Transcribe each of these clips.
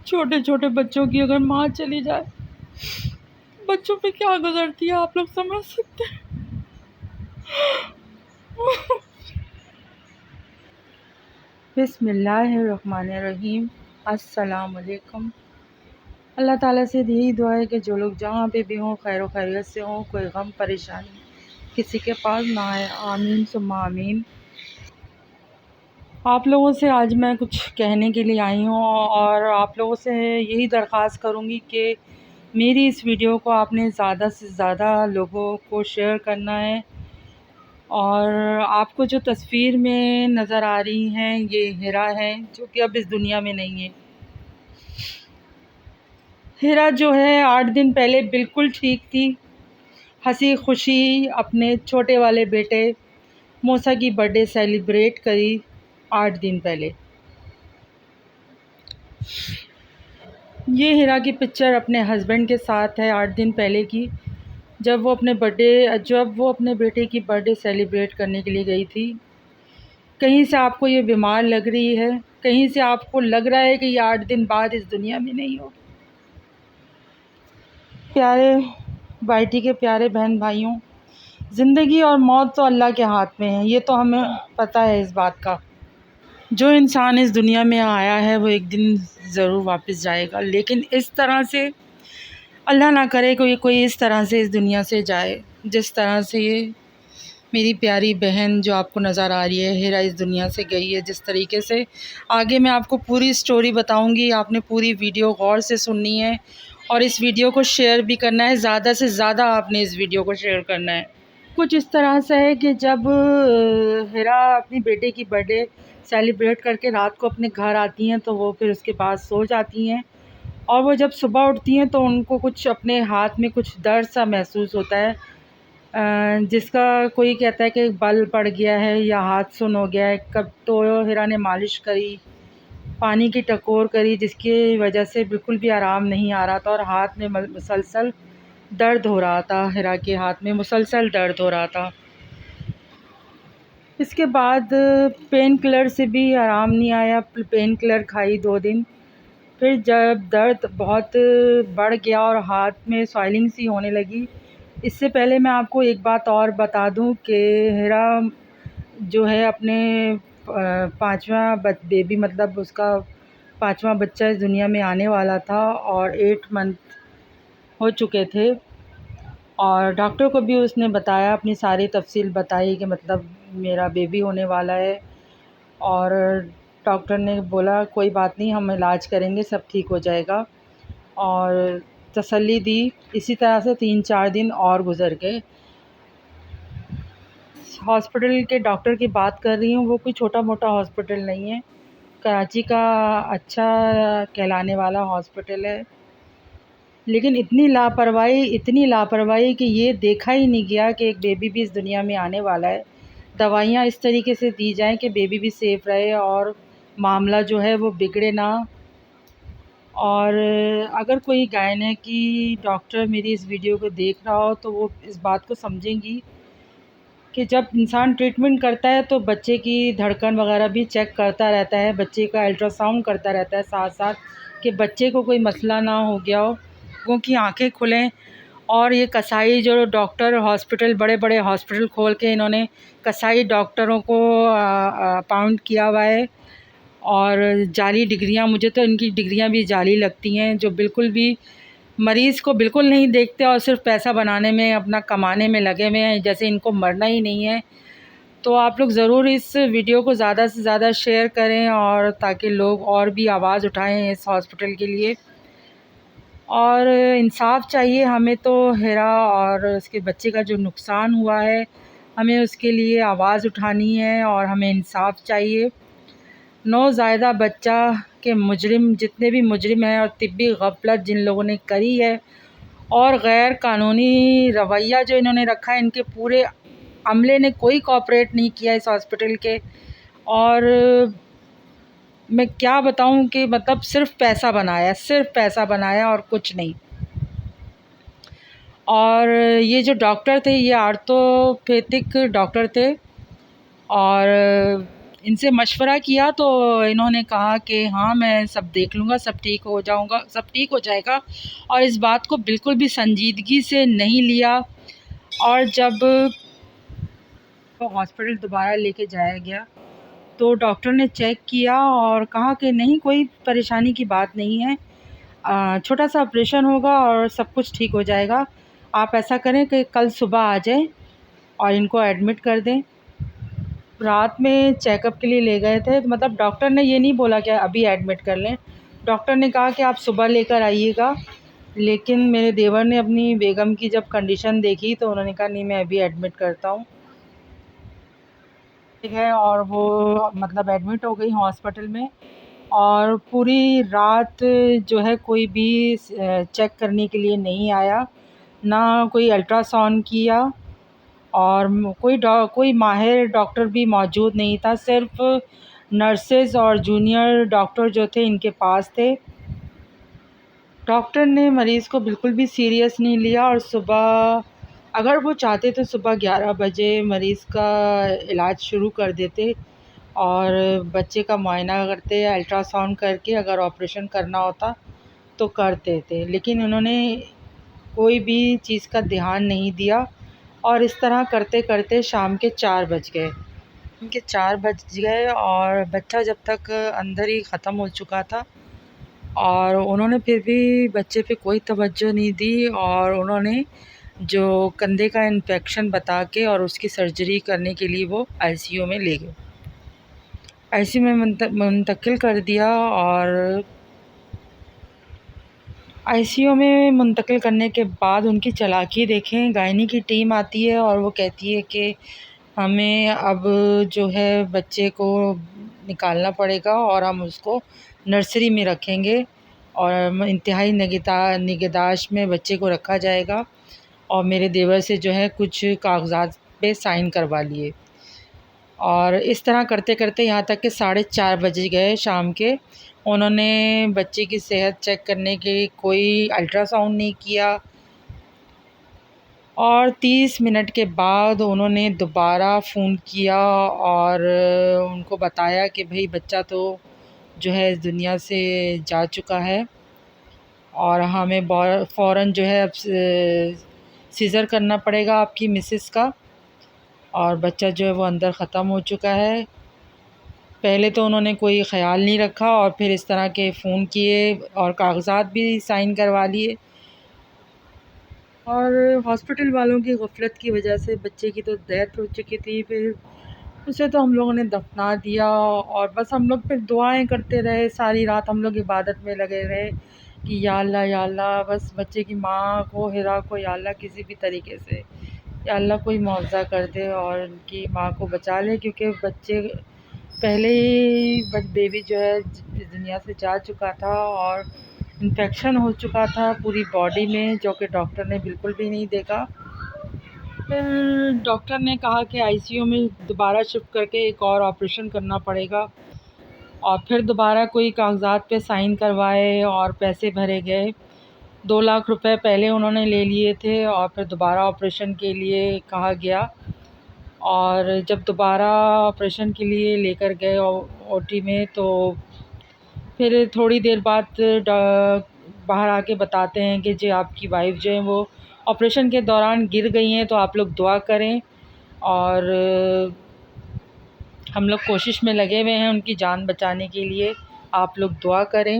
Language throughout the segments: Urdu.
چھوٹے چھوٹے بچوں کی اگر ماں چلی جائے بچوں پہ کیا گزرتی ہے آپ لوگ سمجھ سکتے ہیں۔ بسم اللہ الرحمن الرحیم۔ السلام علیکم۔ اللہ تعالیٰ سے یہی دعا ہے کہ جو لوگ جہاں پہ بھی ہوں خیر و خیریت سے ہوں، کوئی غم پریشانی کسی کے پاس نہ آئے، آمین ثم آمین۔ آپ لوگوں سے آج میں کچھ کہنے کے لیے آئی ہوں اور آپ لوگوں سے یہی درخواست کروں گی کہ میری اس ویڈیو کو آپ نے زیادہ سے زیادہ لوگوں کو شیئر کرنا ہے۔ اور آپ کو جو تصویر میں نظر آ رہی ہیں یہ ہیرا ہے، جو کہ اب اس دنیا میں نہیں ہے۔ ہیرا جو ہے 8 دن پہلے بالکل ٹھیک تھی، ہنسی خوشی اپنے چھوٹے والے بیٹے موسیٰ کی برتھ ڈے سیلیبریٹ کری 8 دن پہلے۔ یہ ہیرا کی پکچر اپنے ہسبینڈ کے ساتھ ہے 8 دن پہلے کی، جب وہ اپنے بیٹے کی برتھ ڈے سیلیبریٹ کرنے کے لیے گئی تھی۔ کہیں سے آپ کو یہ بیمار لگ رہی ہے، کہیں سے آپ کو لگ رہا ہے کہ یہ 8 دن بعد اس دنیا میں نہیں ہو۔ پیارے بھائی کے پیارے بہن بھائیوں، زندگی اور موت تو اللہ کے ہاتھ میں ہے، یہ تو ہمیں پتہ ہے اس بات کا۔ جو انسان اس دنیا میں آیا ہے وہ ایک دن ضرور واپس جائے گا، لیکن اس طرح سے اللہ نہ کرے کوئی اس طرح سے اس دنیا سے جائے جس طرح سے یہ میری پیاری بہن جو آپ کو نظر آ رہی ہے ہیرا اس دنیا سے گئی ہے۔ جس طریقے سے آگے میں آپ کو پوری سٹوری بتاؤں گی، آپ نے پوری ویڈیو غور سے سننی ہے اور اس ویڈیو کو شیئر بھی کرنا ہے، زیادہ سے زیادہ آپ نے اس ویڈیو کو شیئر کرنا ہے۔ کچھ اس طرح سے ہے کہ جب ہیرا اپنی بیٹے کی برتھ ڈے سیلیبریٹ کر کے رات کو اپنے گھر آتی ہیں تو وہ پھر اس کے بعد سو جاتی ہیں، اور وہ جب صبح اٹھتی ہیں تو ان کو کچھ اپنے ہاتھ میں کچھ درد سا محسوس ہوتا ہے، جس کا کوئی کہتا ہے کہ بل پڑ گیا ہے یا ہاتھ سن ہو گیا ہے۔ کب تو ہیرا نے مالش کری، پانی کی ٹکور کری، جس کی وجہ سے بالکل بھی آرام نہیں آ رہا تھا اور ہاتھ میں مسلسل درد ہو رہا تھا، ہیرا کے ہاتھ میں مسلسل درد ہو رہا تھا۔ اس کے بعد پین کلر سے بھی آرام نہیں آیا، پین کلر کھائی 2 دن، پھر جب درد بہت بڑھ گیا اور ہاتھ میں سوائلنگ سی ہونے لگی۔ اس سے پہلے میں آپ کو ایک بات اور بتا دوں کہ ہیرا جو ہے اپنے 5واں بیبی، مطلب اس کا 5واں بچہ اس دنیا میں آنے والا تھا اور 8 منتھ ہو چکے تھے، اور ڈاکٹر کو بھی اس نے بتایا، اپنی ساری تفصیل بتائی کہ مطلب میرا بیبی ہونے والا ہے، اور ڈاکٹر نے بولا کوئی بات نہیں، ہم علاج کریں گے، سب ٹھیک ہو جائے گا، اور تسلی دی۔ اسی طرح سے 3-4 دن اور گزر گئے۔ ہاسپٹل کے ڈاکٹر کی بات کر رہی ہوں، وہ کوئی چھوٹا موٹا ہاسپٹل نہیں ہے، کراچی کا اچھا کہلانے والا ہاسپٹل ہے، لیکن اتنی لاپرواہی کہ یہ دیکھا ہی نہیں گیا کہ ایک بیبی بھی اس دنیا میں آنے والا ہے۔ دوائیاں اس طریقے سے دی جائیں کہ بیبی بھی سیف رہے اور معاملہ جو ہے وہ بگڑے نہ۔ اور اگر کوئی گائنیکی ڈاکٹر میری اس ویڈیو کو دیکھ رہا ہو تو وہ اس بات کو سمجھیں گی کہ جب انسان ٹریٹمنٹ کرتا ہے تو بچے کی دھڑکن وغیرہ بھی چیک کرتا رہتا ہے، بچے کا الٹرا ساؤنڈ کرتا رہتا ہے ساتھ ساتھ، کہ بچے کو کوئی مسئلہ نہ ہو گیا ہو، لوگوں کی آنکھیں کھلیں۔ اور یہ قصائی جو ڈاکٹر ہاسپٹل، بڑے بڑے ہاسپٹل کھول کے انہوں نے قصائی ڈاکٹروں کو اپاؤنٹ کیا ہوا ہے، اور جعلی ڈگریاں، مجھے تو ان کی ڈگریاں بھی جعلی لگتی ہیں، جو بالکل بھی مریض کو بالکل نہیں دیکھتے اور صرف پیسہ بنانے میں، اپنا کمانے میں لگے ہوئے ہیں، جیسے ان کو مرنا ہی نہیں ہے۔ تو آپ لوگ ضرور اس ویڈیو کو زیادہ سے زیادہ شیئر کریں، اور تاکہ لوگ اور بھی آواز اٹھائیں اس ہاسپٹل کے لیے۔ اور انصاف چاہیے ہمیں تو ہیرا اور اس کے بچے کا جو نقصان ہوا ہے، ہمیں اس کے لیے آواز اٹھانی ہے اور ہمیں انصاف چاہیے۔ نوزائیدہ بچہ کے مجرم، جتنے بھی مجرم ہیں، اور طبی غفلت جن لوگوں نے کری ہے، اور غیر قانونی رویہ جو انہوں نے رکھا ہے، ان کے پورے عملے نے کوئی کوآپریٹ نہیں کیا اس ہاسپٹل کے، اور میں کیا بتاؤں کہ مطلب صرف پیسہ بنایا اور کچھ نہیں۔ اور یہ جو ڈاکٹر تھے یہ آرتھوپیتھک ڈاکٹر تھے، اور ان سے مشورہ کیا تو انہوں نے کہا کہ ہاں میں سب دیکھ لوں گا، سب ٹھیک ہو جائے گا، اور اس بات کو بالکل بھی سنجیدگی سے نہیں لیا۔ اور جب ہاسپٹل دوبارہ لے کے جایا گیا تو ڈاکٹر نے چیک کیا اور کہا کہ نہیں، کوئی پریشانی کی بات نہیں ہے، چھوٹا سا آپریشن ہوگا اور سب کچھ ٹھیک ہو جائے گا۔ آپ ایسا کریں کہ کل صبح آ جائیں اور ان کو ایڈمٹ کر دیں۔ رات میں چیک اپ کے لیے لے گئے تھے، مطلب ڈاکٹر نے یہ نہیں بولا کہ ابھی ایڈمٹ کر لیں، ڈاکٹر نے کہا کہ آپ صبح لے کر آئیے گا۔ لیکن میرے دیور نے اپنی بیگم کی جب کنڈیشن دیکھی تو انہوں نے کہا نہیں، میں ابھی ایڈمٹ کرتا ہوں، ٹھیک ہے، اور وہ مطلب ایڈمٹ ہو گئی ہاسپٹل میں۔ اور پوری رات جو ہے کوئی بھی چیک کرنے کے لیے نہیں آیا، نہ کوئی الٹرا ساؤنڈ کیا، اور کوئی ماہر ڈاکٹر بھی موجود نہیں تھا، صرف نرسز اور جونیئر ڈاکٹر جو تھے ان کے پاس تھے۔ ڈاکٹر نے مریض کو بالکل بھی سیریس نہیں لیا، اور صبح اگر وہ چاہتے تو صبح 11 بجے مریض کا علاج شروع کر دیتے اور بچے کا معائنہ کرتے، الٹرا ساؤنڈ کر کے اگر آپریشن کرنا ہوتا تو کرتے تھے، لیکن انہوں نے کوئی بھی چیز کا دھیان نہیں دیا، اور اس طرح کرتے کرتے شام کے 4 بج گئے۔ اور بچہ جب تک اندر ہی ختم ہو چکا تھا، اور انہوں نے پھر بھی بچے پہ کوئی توجہ نہیں دی، اور انہوں نے جو کندھے کا انفیکشن بتا کے اور اس کی سرجری کرنے کے لیے وہ آئی سی یو میں لے گئے، آئی سی یو میں منتقل کر دیا۔ اور آئی سی یو میں منتقل کرنے کے بعد ان کی چالاکی دیکھیں، گائنی کی ٹیم آتی ہے اور وہ کہتی ہے کہ ہمیں اب جو ہے بچے کو نکالنا پڑے گا اور ہم اس کو نرسری میں رکھیں گے، اور انتہائی نگہداشت میں بچے کو رکھا جائے گا، اور میرے دیور سے جو ہے کچھ کاغذات پہ سائن کروا لیے۔ اور اس طرح کرتے کرتے یہاں تک کہ 4:30 بج گئے شام کے۔ انہوں نے بچے کی صحت چیک کرنے کے لیے کوئی الٹرا ساؤنڈ نہیں کیا، اور 30 منٹ کے بعد انہوں نے دوبارہ فون کیا اور ان کو بتایا کہ بھئی بچہ تو جو ہے اس دنیا سے جا چکا ہے، اور ہمیں فوراً جو ہے اب سیزر کرنا پڑے گا آپ کی مسز کا، اور بچہ جو ہے وہ اندر ختم ہو چکا ہے۔ پہلے تو انہوں نے کوئی خیال نہیں رکھا، اور پھر اس طرح کے فون کیے اور کاغذات بھی سائن کروا لیے، اور ہاسپٹل والوں کی غفلت کی وجہ سے بچے کی تو ڈیتھ ہو چکی تھی، پھر اسے تو ہم لوگوں نے دفنا دیا، اور بس ہم لوگ پھر دعائیں کرتے رہے، ساری رات ہم لوگ عبادت میں لگے رہے کہ یا اللہ بس بچے کی ماں کو، ہیرا کو یا اللہ کسی بھی طریقے سے یا اللہ کوئی معاوضہ کر دے اور ان کی ماں کو بچا لے، کیونکہ بچے پہلے ہی بیبی جو ہے اس دنیا سے جا چکا تھا، اور انفیکشن ہو چکا تھا پوری باڈی میں، جو کہ ڈاکٹر نے بالکل بھی نہیں دیکھا۔ پھر ڈاکٹر نے کہا کہ آئی سی یو میں دوبارہ شفٹ کر کے ایک اور آپریشن کرنا پڑے گا، اور پھر دوبارہ کوئی کاغذات پہ سائن کروائے اور پیسے بھرے گئے۔ 2 لاکھ روپے پہلے انہوں نے لے لیے تھے، اور پھر دوبارہ آپریشن کے لیے کہا گیا، اور جب دوبارہ آپریشن کے لیے لے کر گئے او ٹی میں، تو پھر تھوڑی دیر بعد باہر آ کے بتاتے ہیں کہ جی آپ کی وائف جو ہیں وہ آپریشن کے دوران گر گئی ہیں، تو آپ لوگ دعا کریں، اور ہم لوگ کوشش میں لگے ہوئے ہیں ان کی جان بچانے کے لیے، آپ لوگ دعا کریں۔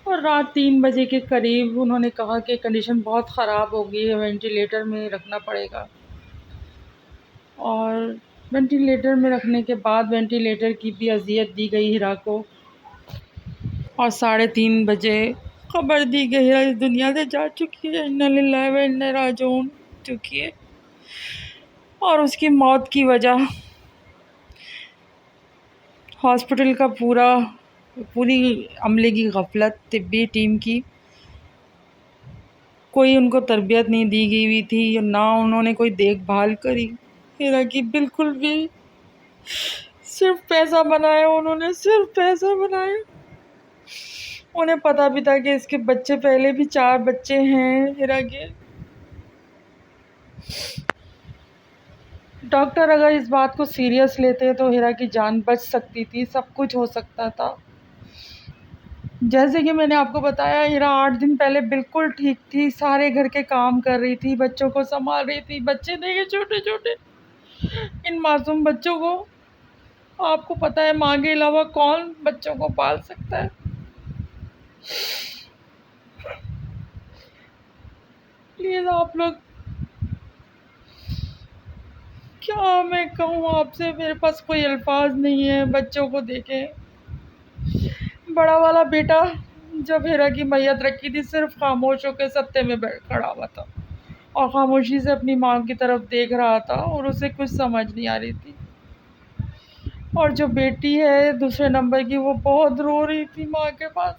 اور رات 3 بجے کے قریب انہوں نے کہا کہ کنڈیشن بہت خراب ہو گئی ہے، وینٹیلیٹر میں رکھنا پڑے گا، اور وینٹیلیٹر میں رکھنے کے بعد وینٹیلیٹر کی بھی اذیت دی گئی ہیرا کو، اور 3:30 بجے خبر دی گئی ہیرا اس دنیا سے جا چکی ہے، انا للہ و انا راجعون چکی ہے۔ اور اس کی موت کی وجہ ہاسپٹل کا پوری عملے کی غفلت، طبی ٹیم کی، کوئی ان کو تربیت نہیں دی گئی ہوئی تھی، نہ انہوں نے کوئی دیکھ بھال کری ہیرا کی، بالکل بھی، صرف پیسہ بنایا انہوں نے، صرف پیسہ بنایا۔ انہیں پتہ بھی تھا کہ اس کے بچے پہلے بھی 4 بچے ہیں ہیرا کے، ڈاکٹر اگر اس بات کو سیریس لیتے تو ہیرا کی جان بچ سکتی تھی، سب کچھ ہو سکتا تھا۔ جیسے کہ میں نے آپ کو بتایا، ہیرا 8 دن پہلے بالکل ٹھیک تھی، سارے گھر کے کام کر رہی تھی، بچوں کو سنبھال رہی تھی، بچے دیکھے چھوٹے چھوٹے، ان معصوم بچوں کو آپ کو پتہ ہے ماں کے علاوہ کون بچوں کو پال سکتا ہے۔ پلیز آپ لوگ، کیا میں کہوں آپ سے، میرے پاس کوئی الفاظ نہیں ہے۔ بچوں کو دیکھیں، بڑا والا بیٹا جب ہیرا کی میت رکھی تھی صرف خاموش ہو کے ستے میں کھڑا ہوا تھا اور خاموشی سے اپنی ماں کی طرف دیکھ رہا تھا اور اسے کچھ سمجھ نہیں آ رہی تھی۔ اور جو بیٹی ہے دوسرے نمبر کی، وہ بہت رو رہی تھی ماں کے پاس،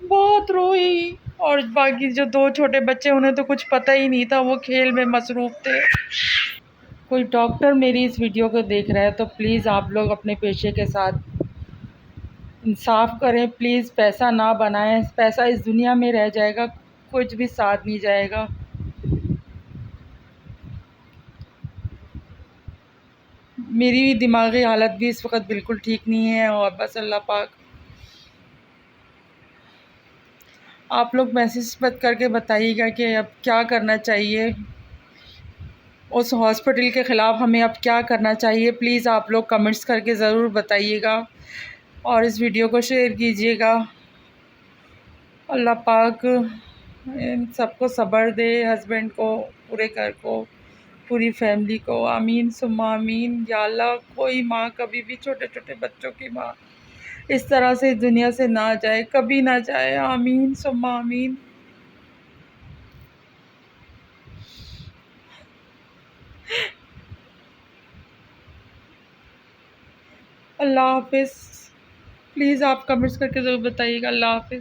بہت روئی۔ اور باقی جو 2 چھوٹے بچے، انہیں تو کچھ پتہ ہی نہیں تھا، وہ کھیل میں مصروف تھے۔ کوئی ڈاکٹر میری اس ویڈیو کو دیکھ رہا ہے تو پلیز آپ لوگ اپنے پیشے کے ساتھ انصاف کریں، پلیز پیسہ نہ بنائیں، پیسہ اس دنیا میں رہ جائے گا، کچھ بھی ساتھ نہیں جائے گا۔ میری دماغی حالت بھی اس وقت بالکل ٹھیک نہیں ہے، اور بس اللہ پاک آپ لوگ میسج مت کر کے بتائیے گا کہ اب کیا کرنا چاہیے، اس ہاسپٹل کے خلاف ہمیں اب کیا کرنا چاہیے۔ پلیز آپ لوگ کمنٹس کر کے ضرور بتائیے گا اور اس ویڈیو کو شیئر کیجیے گا۔ اللہ پاک ان سب کو صبر دے، ہسبینڈ کو، پورے گھر کو، پوری فیملی کو، آمین ثم آمین۔ یا اللہ، کوئی ماں کبھی بھی چھوٹے چھوٹے بچوں کی ماں اس طرح سے اس دنیا سے نہ جائے، کبھی نہ جائے، آمین ثم آمین۔ اللہ حافظ۔ پلیز آپ کمنٹس کر کے ضرور بتائیے گا۔ اللہ حافظ۔